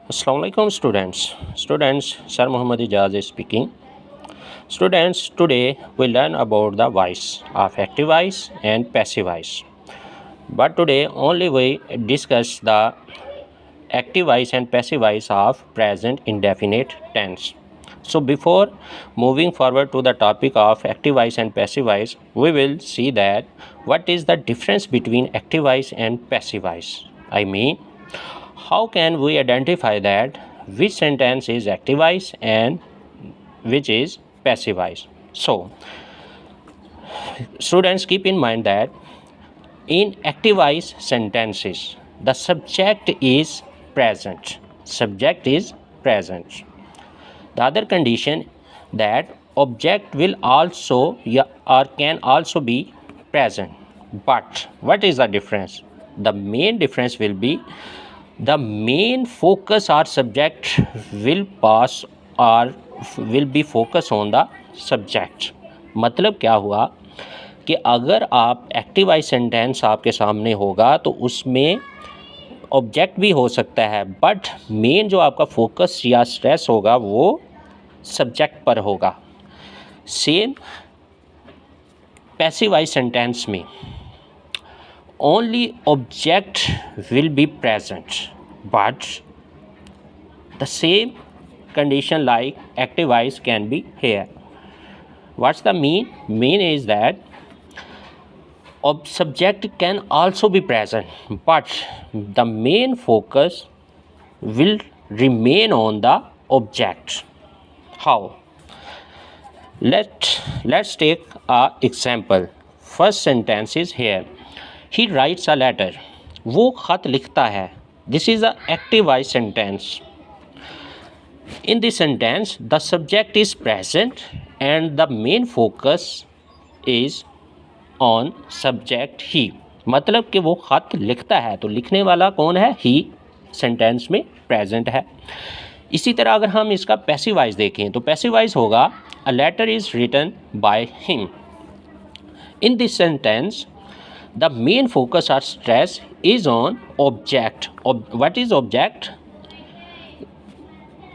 Assalamualaikum students, Sir Muhammad Ijaz is speaking. Students, today we learn about the voice of active voice and passive voice. But today only we discuss the active voice and passive voice of present indefinite tense. So before moving forward to the topic of active voice and passive voice, we will see that what is the difference between active voice and passive voice. I mean, how can we identify that which sentence is active voice and which is passive voice? So students, keep in mind that in active voice sentences the subject is present. The other condition that object will also or can also be present. But what is the difference? The main difference will be the main focus or subject will pass or will be focus on the subject. मतलब क्या हुआ कि अगर आप active voice sentence आपके सामने होगा तो उसमें ऑब्जेक्ट भी हो सकता है, बट मेन जो आपका फोकस या स्ट्रेस होगा वो सब्जेक्ट पर होगा. सेम पैसिव वॉइस सेंटेंस में only object will be present, but the same condition like active voice can be here. What's the mean? Mean is that subject can also be present, but the main focus will remain on the object. How? Let's take a example. First sentence is here. He writes a letter. वो ख़त लिखता है. This is a active voice sentence. In this sentence, the subject is present and the main focus is on subject he. मतलब कि वो ख़त लिखता है तो लिखने वाला कौन है? he सेंटेंस में प्रेजेंट है. इसी तरह अगर हम इसका पैसिव वॉइस देखें तो पैसिव वॉइस होगा a letter is written by him. In this sentence, the main focus or stress is on object. What is object?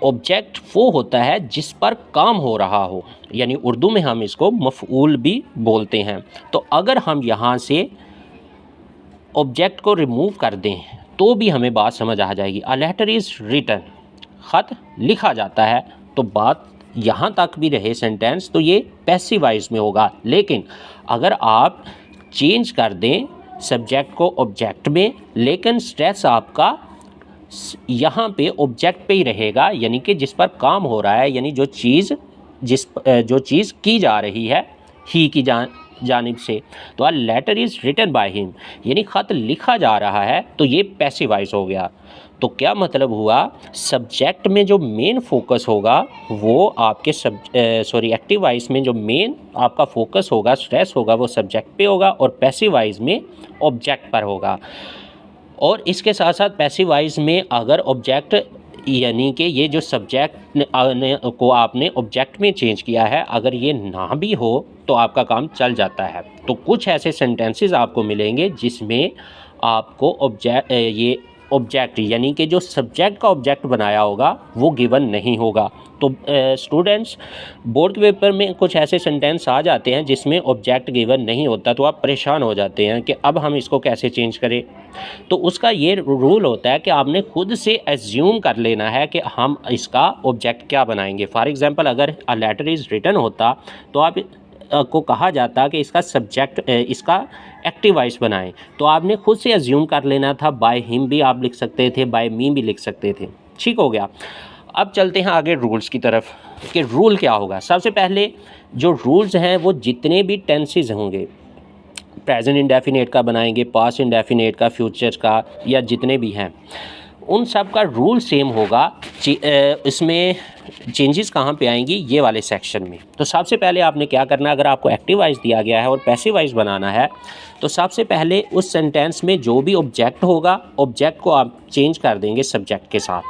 Object वो होता है जिस पर काम हो रहा हो, यानी उर्दू में हम इसको मफ़ऊल भी बोलते हैं. तो अगर हम यहाँ से ऑब्जेक्ट को रिमूव कर दें तो भी हमें बात समझ आ जाएगी. अ लेटर इज़ रिटन, ख़त लिखा जाता है, तो बात यहाँ तक भी रहे सेंटेंस तो ये पैसिव वॉइस में होगा. लेकिन अगर आप चेंज कर दें सब्जेक्ट को ऑब्जेक्ट में, लेकिन स्ट्रेस आपका यहाँ पे ऑब्जेक्ट पे ही रहेगा, यानी कि जिस पर काम हो रहा है, यानी जो चीज़ की जा रही है ही की जानिब से. तो a letter is written by him, यानी ख़त लिखा जा रहा है, तो ये पैसिव वॉइस हो गया. तो क्या मतलब हुआ? सब्जेक्ट में जो मेन फोकस होगा वो आपके एक्टिव वॉइस में जो मेन आपका फोकस होगा, स्ट्रेस होगा, वो सब्जेक्ट पे होगा और पैसिव वॉइस में ऑब्जेक्ट पर होगा. और इसके साथ साथ पैसिव वॉइस में अगर ऑब्जेक्ट यानी कि ये जो सब्जेक्ट को आपने ऑब्जेक्ट में चेंज किया है, अगर ये ना भी हो तो आपका काम चल जाता है. तो कुछ ऐसे सेंटेंसेस आपको मिलेंगे जिसमें आपको ऑब्जेक्ट यानी कि जो सब्जेक्ट का ऑब्जेक्ट बनाया होगा वो गिवन नहीं होगा. तो स्टूडेंट्स, बोर्ड के पेपर में कुछ ऐसे सेंटेंस आ जाते हैं जिसमें ऑब्जेक्ट गिवन नहीं होता, तो आप परेशान हो जाते हैं कि अब हम इसको कैसे चेंज करें. तो उसका ये रूल होता है कि आपने खुद से एज्यूम कर लेना है कि हम इसका ऑब्जेक्ट क्या बनाएंगे. फॉर एग्जांपल, अगर अ लेटर इज़ रिटन होता तो आप को कहा जाता कि इसका सब्जेक्ट इसका एक्टिव वॉइस बनाएं, तो आपने खुद से एज्यूम कर लेना था. बाय हिम भी आप लिख सकते थे, बाय मी भी लिख सकते थे. ठीक हो गया. अब चलते हैं आगे रूल्स की तरफ कि रूल क्या होगा. सबसे पहले जो रूल्स हैं वो जितने भी टेंसेस होंगे, प्रेजेंट इंडेफिनेट का बनाएंगे, पास्ट इंडेफिनेट का, फ्यूचर का, या जितने भी हैं, उन सब का रूल सेम होगा. इसमें चेंजेस कहाँ पे आएंगी? ये वाले सेक्शन में. तो सबसे पहले आपने क्या करना है, अगर आपको एक्टिव वॉइस दिया गया है और पैसिव वॉइस बनाना है, तो सबसे पहले उस सेंटेंस में जो भी ऑब्जेक्ट होगा, ऑब्जेक्ट को आप चेंज कर देंगे सब्जेक्ट के साथ.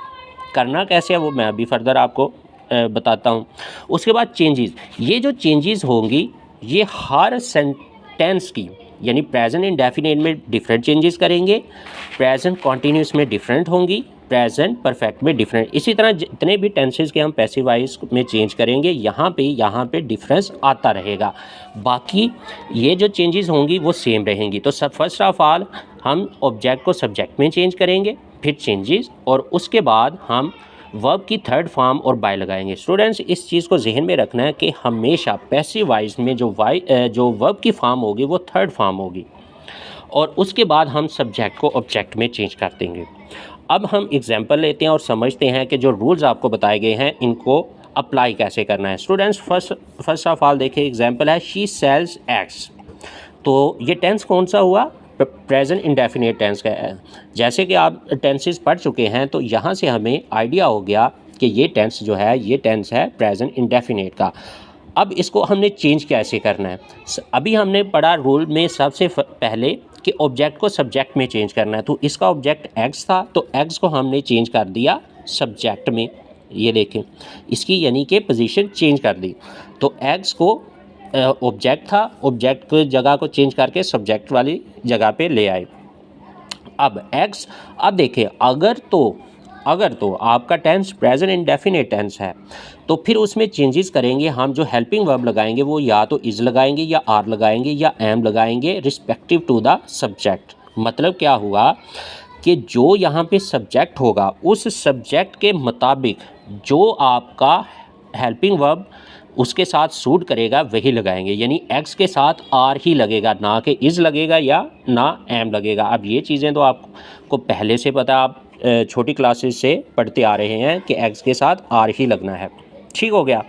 करना कैसे है वो मैं अभी फर्दर आपको बताता हूँ. उसके बाद चेंजेस, ये जो चेंजेस होंगी ये हर सेंटेंस की, यानी प्रेजेंट इंडेफिनेट में डिफरेंट चेंजेस करेंगे, प्रेजेंट कॉन्टीन्यूस में डिफरेंट होंगी, प्रेजेंट परफेक्ट में डिफरेंट। इसी तरह जितने भी टेंसेस के हम पैसिव वॉइस में चेंज करेंगे यहाँ पे डिफरेंस आता रहेगा, बाकी ये जो चेंजेस होंगी वो सेम रहेंगी। तो सब फर्स्ट ऑफ ऑल हम ऑब्जेक्ट को सब्जेक्ट में चेंज करेंगे, फिर चेंजेस, और उसके बाद हम वर्ब की थर्ड फॉर्म और बाय लगाएंगे। स्टूडेंट्स इस चीज़ को जहन में रखना है कि हमेशा पैसिव वॉइस में जो वर्ब की फॉर्म होगी वो थर्ड फॉर्म होगी, और उसके बाद हम सब्जेक्ट को ऑब्जेक्ट में चेंज कर देंगे। अब हम एग्जांपल लेते हैं और समझते हैं कि जो रूल्स आपको बताए गए हैं इनको अप्लाई कैसे करना है। स्टूडेंट्स फर्स्ट ऑफ ऑल देखिए, एग्जांपल है शी सेल्स एग्स। तो ये टेंस कौन सा हुआ? प्रेजेंट इंडेफिनिट टेंस का है। जैसे कि आप टेंसेस पढ़ चुके हैं तो यहाँ से हमें आइडिया हो गया कि ये टेंस जो है ये टेंस है प्रेजेंट इंडेफिनिट का। अब इसको हमने चेंज कैसे करना है? अभी हमने पढ़ा रूल में सबसे पहले कि ऑब्जेक्ट को सब्जेक्ट में चेंज करना है। तो इसका ऑब्जेक्ट एग्स था, तो एग्स को हमने चेंज कर दिया सब्जेक्ट में। ये देखें, इसकी यानी कि पोजीशन चेंज कर दी। तो एग्स को ऑब्जेक्ट था, ऑब्जेक्ट की जगह को चेंज करके सब्जेक्ट वाली जगह पे ले आए। अब एग्स, अब देखिए अगर तो आपका टेंस प्रेजेंट इंडेफिनिट टेंस है तो फिर उसमें चेंजेस करेंगे हम। जो हेल्पिंग वर्ब लगाएंगे वो या तो इज़ लगाएंगे या आर लगाएंगे या एम लगाएंगे रिस्पेक्टिव टू द सब्जेक्ट। मतलब क्या हुआ कि जो यहाँ पे सब्जेक्ट होगा उस सब्जेक्ट के मुताबिक जो आपका हेल्पिंग वर्ब उसके साथ सूट करेगा वही लगाएंगे। यानी एक्स के साथ आर ही लगेगा, ना कि इज़ लगेगा या ना एम लगेगा। अब ये चीज़ें तो आपको पहले से पता, आप छोटी क्लासेस से पढ़ते आ रहे हैं कि एक्स के साथ आर ही लगना है। ठीक हो गया।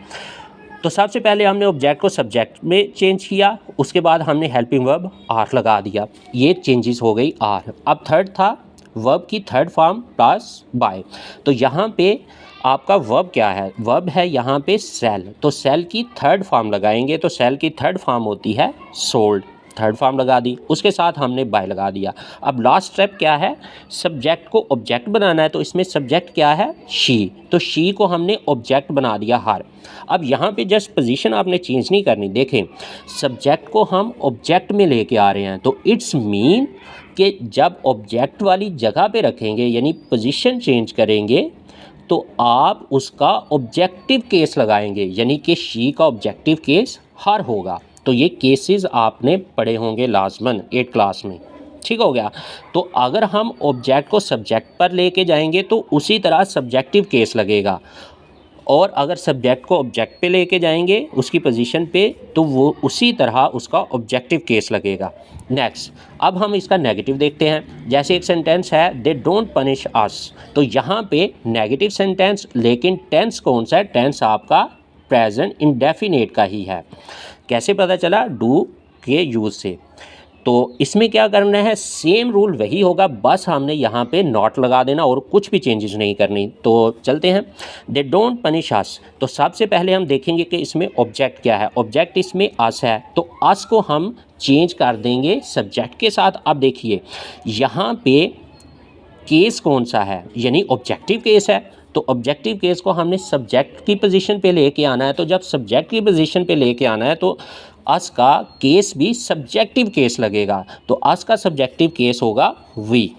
तो सबसे पहले हमने ऑब्जेक्ट को सब्जेक्ट में चेंज किया, उसके बाद हमने हेल्पिंग वर्ब आर लगा दिया। ये चेंजेस हो गई आर। अब थर्ड था वर्ब की थर्ड फॉर्म प्लस बाय। तो यहाँ पे आपका वर्ब क्या है? वर्ब है यहाँ पे सेल। तो सेल की थर्ड फॉर्म लगाएंगे, तो सेल की थर्ड फॉर्म होती है सोल्ड। थर्ड फॉर्म लगा दी, उसके साथ हमने बाय लगा दिया। अब लास्ट स्टेप क्या है? सब्जेक्ट को ऑब्जेक्ट बनाना है। तो इसमें सब्जेक्ट क्या है? शी। तो शी को हमने ऑब्जेक्ट बना दिया हर। अब यहाँ पे जस्ट पोजीशन आपने चेंज नहीं करनी। देखें, सब्जेक्ट को हम ऑब्जेक्ट में लेके आ रहे हैं, तो इट्स मीन कि जब ऑब्जेक्ट वाली जगह पे रखेंगे यानी पोजीशन चेंज करेंगे तो आप उसका ऑब्जेक्टिव केस लगाएंगे, यानी कि शी का ऑब्जेक्टिव केस हर होगा। तो ये केसेस आपने पढ़े होंगे लाजमन 8 क्लास में। ठीक हो गया। तो अगर हम ऑब्जेक्ट को सब्जेक्ट पर लेके जाएंगे तो उसी तरह सब्जेक्टिव केस लगेगा, और अगर सब्जेक्ट को ऑब्जेक्ट पे लेके जाएंगे उसकी पोजीशन पे तो वो उसी तरह उसका ऑब्जेक्टिव केस लगेगा। नेक्स्ट, अब हम इसका नेगेटिव देखते हैं। जैसे एक सेंटेंस है दे डोंट पनिश अस। तो यहाँ पे नेगेटिव सेंटेंस, लेकिन टेंस कौन सा है? टेंस आपका प्रेजेंट इंडेफिनिट का ही है। कैसे पता चला? डू के यूज़ से। तो इसमें क्या करना है? सेम रूल वही होगा, बस हमने यहाँ पे नॉट लगा देना और कुछ भी चेंजेस नहीं करनी। तो चलते हैं, दे डोंट पनिश अस। तो सबसे पहले हम देखेंगे कि इसमें ऑब्जेक्ट क्या है। ऑब्जेक्ट इसमें अस है, तो अस को हम चेंज कर देंगे सब्जेक्ट के साथ। अब देखिए यहाँ पे केस कौन सा है? यानी ऑब्जेक्टिव केस है। तो ऑब्जेक्टिव केस को हमने सब्जेक्ट की पोजीशन पे लेके आना है। तो जब सब्जेक्ट की पोजीशन पे लेके आना है तो अस का केस भी सब्जेक्टिव केस लगेगा। तो अस का सब्जेक्टिव केस होगा वी।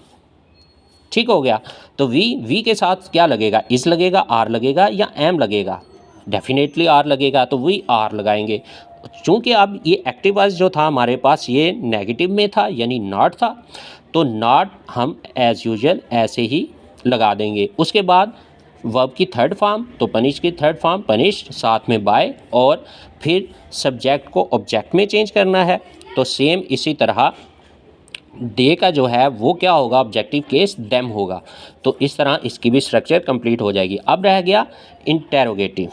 ठीक हो गया। तो वी के साथ क्या लगेगा? इस लगेगा, आर लगेगा या एम लगेगा? डेफिनेटली आर लगेगा, तो वी आर लगाएंगे। चूँकि अब ये एक्टिव वॉइस जो था हमारे पास ये नेगेटिव में था यानी नॉट था, तो नॉट हम एज़ यूजुअल ऐसे ही लगा देंगे। उसके बाद वर्ब की थर्ड फॉर्म, तो पनिश की थर्ड फॉर्म पनिश, साथ में बाय, और फिर सब्जेक्ट को ऑब्जेक्ट में चेंज करना है। तो सेम इसी तरह दे का जो है वो क्या होगा? ऑब्जेक्टिव केस देम होगा। तो इस तरह इसकी भी स्ट्रक्चर कंप्लीट हो जाएगी। अब रह गया इंटेरोगेटिव।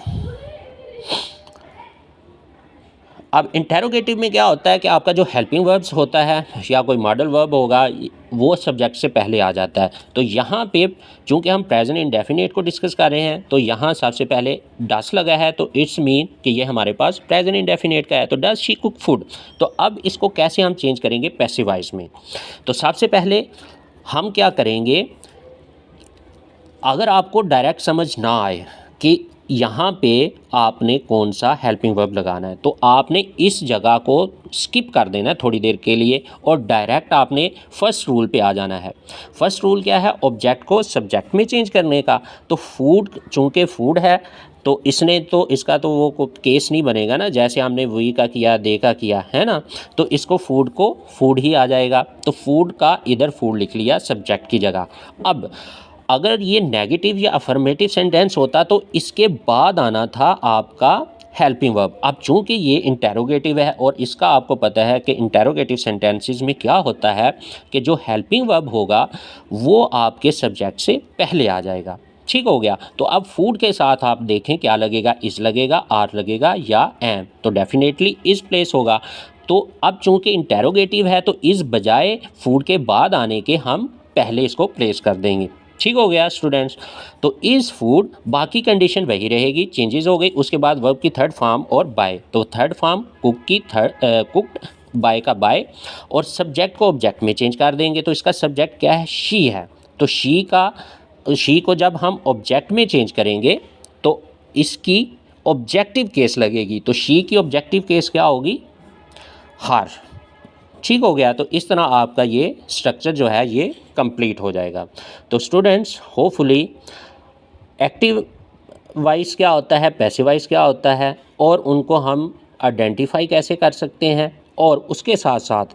अब इंटेरोगेटिव में क्या होता है कि आपका जो हेल्पिंग वर्ब्स होता है या कोई मॉडल वर्ब होगा वो सब्जेक्ट से पहले आ जाता है। तो यहाँ पे चूँकि हम प्रेजेंट इंडेफिनिट को डिस्कस कर रहे हैं तो यहाँ सबसे पहले डस लगा है, तो इट्स मीन कि ये हमारे पास प्रेजेंट इंडेफिनिट का है। तो डस शी कुक फूड। तो अब इसको कैसे हम चेंज करेंगे पैसिव वॉइस में? तो सबसे पहले हम क्या करेंगे, अगर आपको डायरेक्ट समझ ना आए कि यहाँ पे आपने कौन सा हेल्पिंग वर्ब लगाना है, तो आपने इस जगह को स्किप कर देना है थोड़ी देर के लिए और डायरेक्ट आपने फर्स्ट रूल पे आ जाना है। फर्स्ट रूल क्या है, ऑब्जेक्ट को सब्जेक्ट में चेंज करने का। तो फूड, चूँकि फूड है तो इसने तो इसका तो वो केस नहीं बनेगा ना, जैसे हमने वी का किया, दे का किया है ना, तो इसको फूड को फूड ही आ जाएगा। तो फूड का इधर फूड लिख लिया सब्जेक्ट की जगह। अब अगर ये नेगेटिव या अफर्मेटिव सेंटेंस होता तो इसके बाद आना था आपका हेल्पिंग वर्ब। अब चूँकि ये इंटेरोगेटिव है और इसका आपको पता है कि इंटेरोगेटिव सेंटेंसेस में क्या होता है कि जो हेल्पिंग वर्ब होगा वो आपके सब्जेक्ट से पहले आ जाएगा। ठीक हो गया। तो अब फूड के साथ आप देखें क्या लगेगा, इज़ लगेगा, आर लगेगा या एम, तो डेफिनेटली इज़ प्लेस होगा। तो अब चूँकि इंटेरोगेटिव है तो इस बजाय फूड के बाद आने के हम पहले इसको प्लेस कर देंगे। ठीक हो गया स्टूडेंट्स। तो इज़ फूड, बाकी कंडीशन वही रहेगी, चेंजेस हो गई। उसके बाद वर्ब की थर्ड फॉर्म और बाय, तो थर्ड फॉर्म कुक की कुक्ड, बाय का बाय, और सब्जेक्ट को ऑब्जेक्ट में चेंज कर देंगे। तो इसका सब्जेक्ट क्या है, शी है। तो शी को जब हम ऑब्जेक्ट में चेंज करेंगे तो इसकी ऑब्जेक्टिव केस लगेगी। तो शी की ऑब्जेक्टिव केस क्या होगी, हर। ठीक हो गया। तो इस तरह आपका ये स्ट्रक्चर जो है ये कंप्लीट हो जाएगा। तो स्टूडेंट्स होपफुली एक्टिव वाइज क्या होता है, पैसिव वाइज क्या होता है, और उनको हम आइडेंटिफाई कैसे कर सकते हैं, और उसके साथ साथ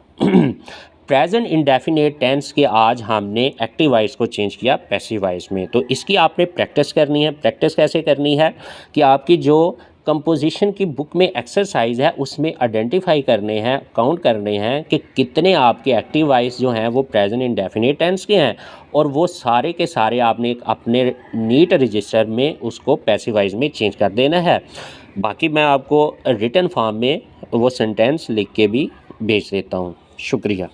प्रेजेंट इंडेफिनेट टेंस के आज हमने एक्टिव वाइज को चेंज किया पैसिव वाइज में। तो इसकी आपने प्रैक्टिस करनी है। प्रैक्टिस कैसे करनी है कि आपकी जो कंपोजिशन की बुक में एक्सरसाइज है उसमें आइडेंटिफाई करने हैं, काउंट करने हैं कि कितने आपके एक्टिव वाइज जो हैं वो प्रेजेंट इंडेफिनिट टेंस के हैं, और वो सारे के सारे आपने एक अपने नीट रजिस्टर में उसको पैसिव वाइज में चेंज कर देना है। बाकी मैं आपको रिटन फॉर्म में वो सेंटेंस लिख के भी भेज देता हूँ। शुक्रिया।